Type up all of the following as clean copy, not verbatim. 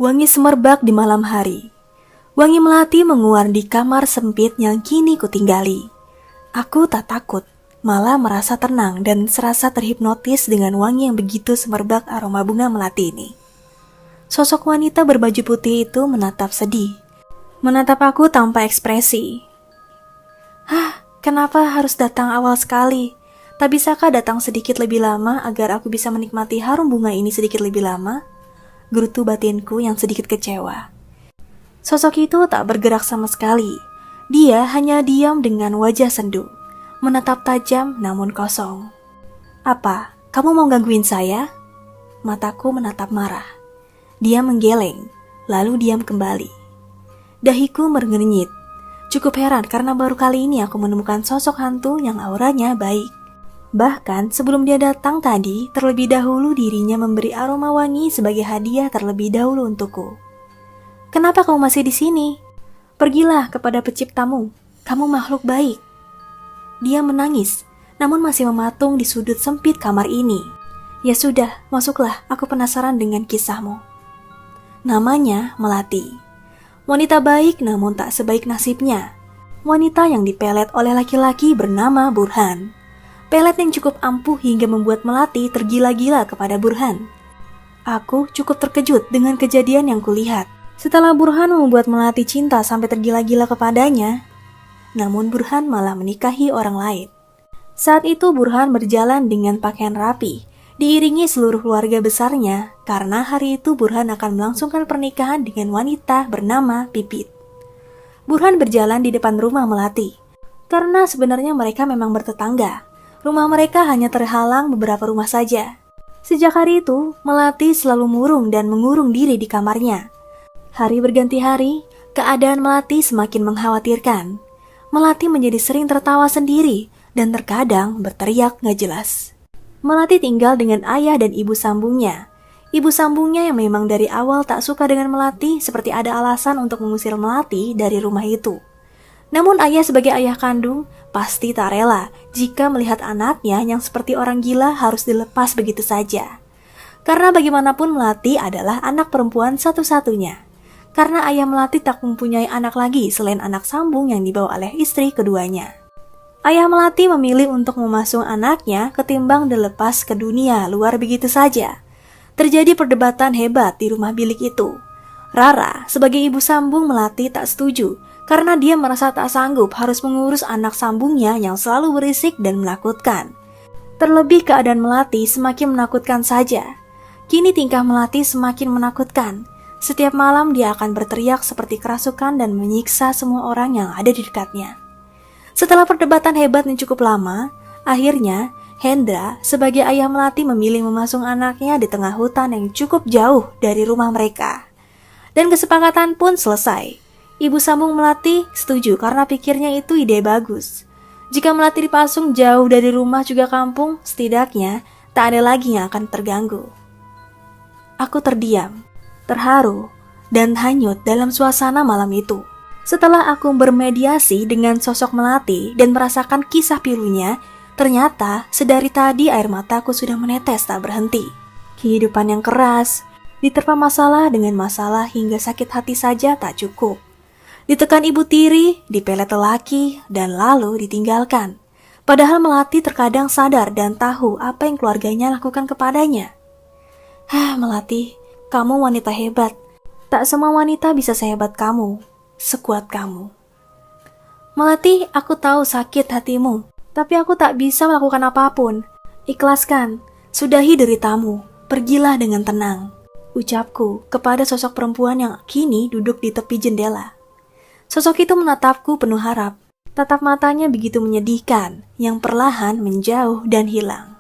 Wangi semerbak di malam hari. Wangi melati menguar di kamar sempit yang kini kutinggali. Aku tak takut, malah merasa tenang dan serasa terhipnotis dengan wangi yang begitu semerbak aroma bunga melati ini. Sosok wanita berbaju putih itu menatap sedih. Menatap aku tanpa ekspresi. Kenapa harus datang awal sekali? Tak bisakah datang sedikit lebih lama agar aku bisa menikmati harum bunga ini sedikit lebih lama? Gerutu batinku yang sedikit kecewa. Sosok itu tak bergerak sama sekali. Dia hanya diam dengan wajah sendu, menatap tajam namun kosong. Apa, kamu mau gangguin saya? Mataku menatap marah. Dia menggeleng, lalu diam kembali. Dahiku mengernyit. Cukup heran karena baru kali ini aku menemukan sosok hantu yang auranya baik. Bahkan sebelum dia datang tadi, terlebih dahulu dirinya memberi aroma wangi sebagai hadiah terlebih dahulu untukku. Kenapa kamu masih di sini? Pergilah kepada penciptamu, kamu makhluk baik. Dia menangis, namun masih mematung di sudut sempit kamar ini. Ya sudah, masuklah, aku penasaran dengan kisahmu. Namanya Melati. Wanita baik namun tak sebaik nasibnya. Wanita yang dipelet oleh laki-laki bernama Burhan. Pelet yang cukup ampuh hingga membuat Melati tergila-gila kepada Burhan. Aku cukup terkejut dengan kejadian yang kulihat. Setelah Burhan membuat Melati cinta sampai tergila-gila kepadanya, namun Burhan malah menikahi orang lain. Saat itu Burhan berjalan dengan pakaian rapi, diiringi seluruh keluarga besarnya, karena hari itu Burhan akan melangsungkan pernikahan dengan wanita bernama Pipit. Burhan berjalan di depan rumah Melati, karena sebenarnya mereka memang bertetangga. Rumah mereka hanya terhalang beberapa rumah saja. Sejak hari itu, Melati selalu murung dan mengurung diri di kamarnya. Hari berganti hari, keadaan Melati semakin mengkhawatirkan. Melati menjadi sering tertawa sendiri dan terkadang berteriak gak jelas. Melati tinggal dengan ayah dan ibu sambungnya. Ibu sambungnya yang memang dari awal tak suka dengan Melati seperti ada alasan untuk mengusir Melati dari rumah itu. Namun ayah sebagai ayah kandung pasti tak rela jika melihat anaknya yang seperti orang gila harus dilepas begitu saja. Karena bagaimanapun Melati adalah anak perempuan satu-satunya. Karena ayah Melati tak mempunyai anak lagi selain anak sambung yang dibawa oleh istri keduanya. Ayah Melati memilih untuk memasung anaknya ketimbang dilepas ke dunia luar begitu saja. Terjadi perdebatan hebat di rumah bilik itu. Rara sebagai ibu sambung Melati tak setuju karena dia merasa tak sanggup harus mengurus anak sambungnya yang selalu berisik dan menakutkan. Terlebih keadaan Melati semakin menakutkan saja. Kini tingkah Melati semakin menakutkan. Setiap malam dia akan berteriak seperti kerasukan dan menyiksa semua orang yang ada di dekatnya. Setelah perdebatan hebat yang cukup lama, akhirnya Hendra sebagai ayah Melati memilih memasung anaknya di tengah hutan yang cukup jauh dari rumah mereka. Dan kesepakatan pun selesai. Ibu sambung Melati setuju karena pikirnya itu ide bagus. Jika Melati dipasung jauh dari rumah juga kampung, setidaknya tak ada lagi yang akan terganggu. Aku terdiam, terharu, dan hanyut dalam suasana malam itu. Setelah aku bermediasi dengan sosok Melati dan merasakan kisah pilunya, ternyata sedari tadi air mataku sudah menetes tak berhenti. Kehidupan yang keras, diterpa masalah dengan masalah hingga sakit hati saja tak cukup. Ditekan ibu tiri, dipelet lelaki, dan lalu ditinggalkan. Padahal Melati terkadang sadar dan tahu apa yang keluarganya lakukan kepadanya. Melati, kamu wanita hebat. Tak semua wanita bisa sehebat kamu, sekuat kamu. Melati, aku tahu sakit hatimu, tapi aku tak bisa melakukan apapun. Ikhlaskan, sudahi deritamu, pergilah dengan tenang. Ucapku kepada sosok perempuan yang kini duduk di tepi jendela. Sosok itu menatapku penuh harap. Tatap matanya begitu menyedihkan, yang perlahan menjauh dan hilang.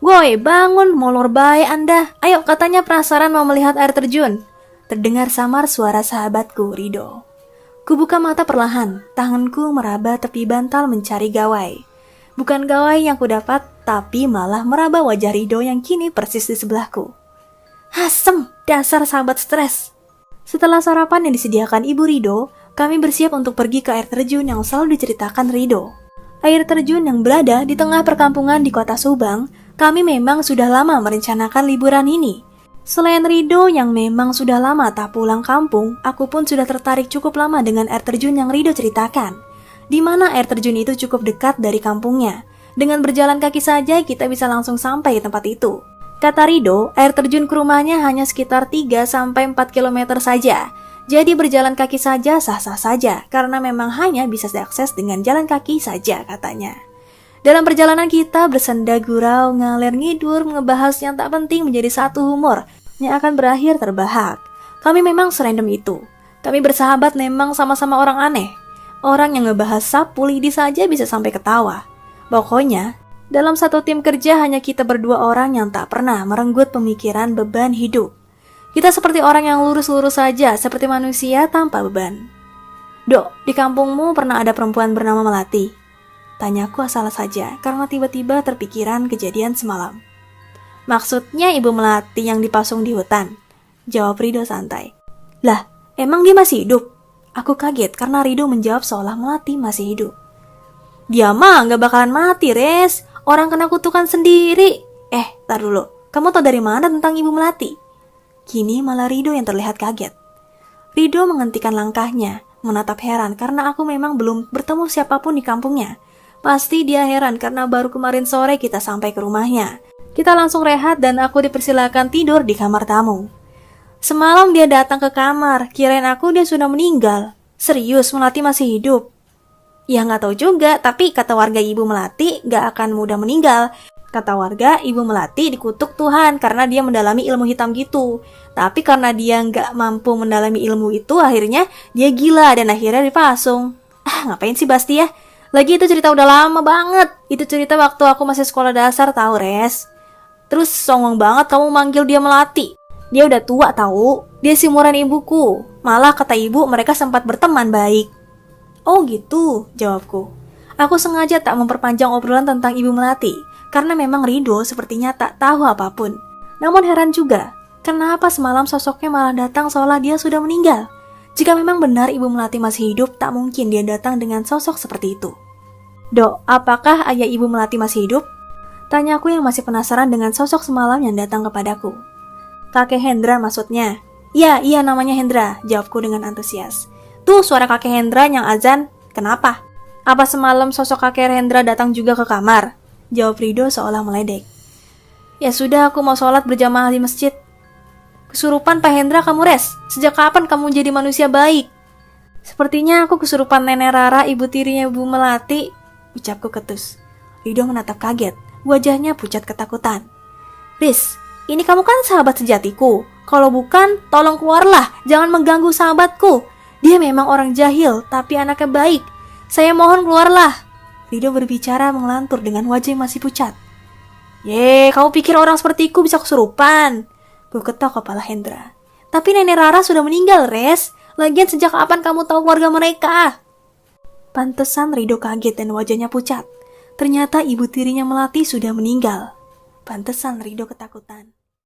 Woi, bangun, molor baik Anda. Ayo, katanya penasaran mau melihat air terjun. Terdengar samar suara sahabatku, Rido. Kubuka mata perlahan, tanganku meraba tepi bantal mencari gawai. Bukan gawai yang kudapat, tapi malah meraba wajah Rido yang kini persis di sebelahku. Asem, dasar sahabat stres. Setelah sarapan yang disediakan Ibu Rido, kami bersiap untuk pergi ke air terjun yang selalu diceritakan Rido. Air terjun yang berada di tengah perkampungan di kota Subang, kami memang sudah lama merencanakan liburan ini. Selain Rido yang memang sudah lama tak pulang kampung, aku pun sudah tertarik cukup lama dengan air terjun yang Rido ceritakan, di mana air terjun itu cukup dekat dari kampungnya. Dengan berjalan kaki saja kita bisa langsung sampai di tempat itu. Kata Rido, air terjun ke rumahnya hanya sekitar 3-4 km saja. Jadi berjalan kaki saja sah-sah saja, karena memang hanya bisa diakses dengan jalan kaki saja katanya. Dalam perjalanan kita bersenda gurau, ngalir ngidur, ngebahas yang tak penting menjadi satu humor yang akan berakhir terbahak. Kami memang serandom itu. Kami bersahabat memang sama-sama orang aneh. Orang yang ngebahas sapu lidi saja bisa sampai ketawa. Pokoknya, dalam satu tim kerja hanya kita berdua orang yang tak pernah merenggut pemikiran beban hidup. Kita seperti orang yang lurus-lurus saja, seperti manusia tanpa beban. Dok, di kampungmu pernah ada perempuan bernama Melati? Tanyaku asal saja, karena tiba-tiba terpikiran kejadian semalam. Maksudnya Ibu Melati yang dipasung di hutan? Jawab Rido santai. Lah, emang dia masih hidup? Aku kaget karena Rido menjawab seolah Melati masih hidup. Dia mah gak bakalan mati, Res. Orang kena kutukan sendiri. Tar dulu. Kamu tahu dari mana tentang Ibu Melati? Kini malah Rido yang terlihat kaget. Rido menghentikan langkahnya, menatap heran karena aku memang belum bertemu siapapun di kampungnya. Pasti dia heran karena baru kemarin sore kita sampai ke rumahnya. Kita langsung rehat dan aku dipersilakan tidur di kamar tamu. Semalam dia datang ke kamar, kirain aku dia sudah meninggal. Serius, Melati masih hidup? Ya nggak tahu juga, tapi kata warga Ibu Melati nggak akan mudah meninggal. Kata warga, Ibu Melati dikutuk Tuhan karena dia mendalami ilmu hitam gitu. Tapi karena dia nggak mampu mendalami ilmu itu, akhirnya dia gila dan akhirnya dipasung. Ngapain sih Basti ya? Lagi itu cerita udah lama banget. Itu cerita waktu aku masih sekolah dasar tahu, Res. Terus songong banget kamu manggil dia Melati. Dia udah tua tahu. Dia seumuran ibuku. Malah kata ibu mereka sempat berteman baik. Oh gitu, jawabku. Aku sengaja tak memperpanjang obrolan tentang Ibu Melati, karena memang Rido sepertinya tak tahu apapun. Namun heran juga, kenapa semalam sosoknya malah datang seolah dia sudah meninggal. Jika memang benar Ibu Melati masih hidup, tak mungkin dia datang dengan sosok seperti itu. Dok, apakah ayah Ibu Melati masih hidup? Tanyaku yang masih penasaran dengan sosok semalam yang datang kepadaku. Kakek Hendra maksudnya? Iya namanya Hendra, jawabku dengan antusias. Tuh suara kakek Hendra yang azan, kenapa? Apa semalam sosok kakek Hendra datang juga ke kamar? Jawab Rido seolah meledek. Ya sudah, aku mau sholat berjamaah di masjid. Kesurupan Pak Hendra kamu, Res? Sejak kapan kamu jadi manusia baik? Sepertinya aku kesurupan Nenek Rara, ibu tirinya Bu Melati, ucapku ketus. Rido menatap kaget, wajahnya pucat ketakutan. Riz, ini kamu kan sahabat sejatiku. Kalau bukan, tolong keluarlah, jangan mengganggu sahabatku. Dia memang orang jahil, tapi anaknya baik. Saya mohon keluarlah. Rido berbicara mengelantur dengan wajah yang masih pucat. Kamu pikir orang sepertiku bisa kesurupan? Ku ketok kepala Hendra. Tapi Nenek Rara sudah meninggal, Res. Lagian sejak kapan kamu tahu keluarga mereka? Pantesan Rido kaget dan wajahnya pucat. Ternyata ibu tirinya Melati sudah meninggal. Pantesan Rido ketakutan.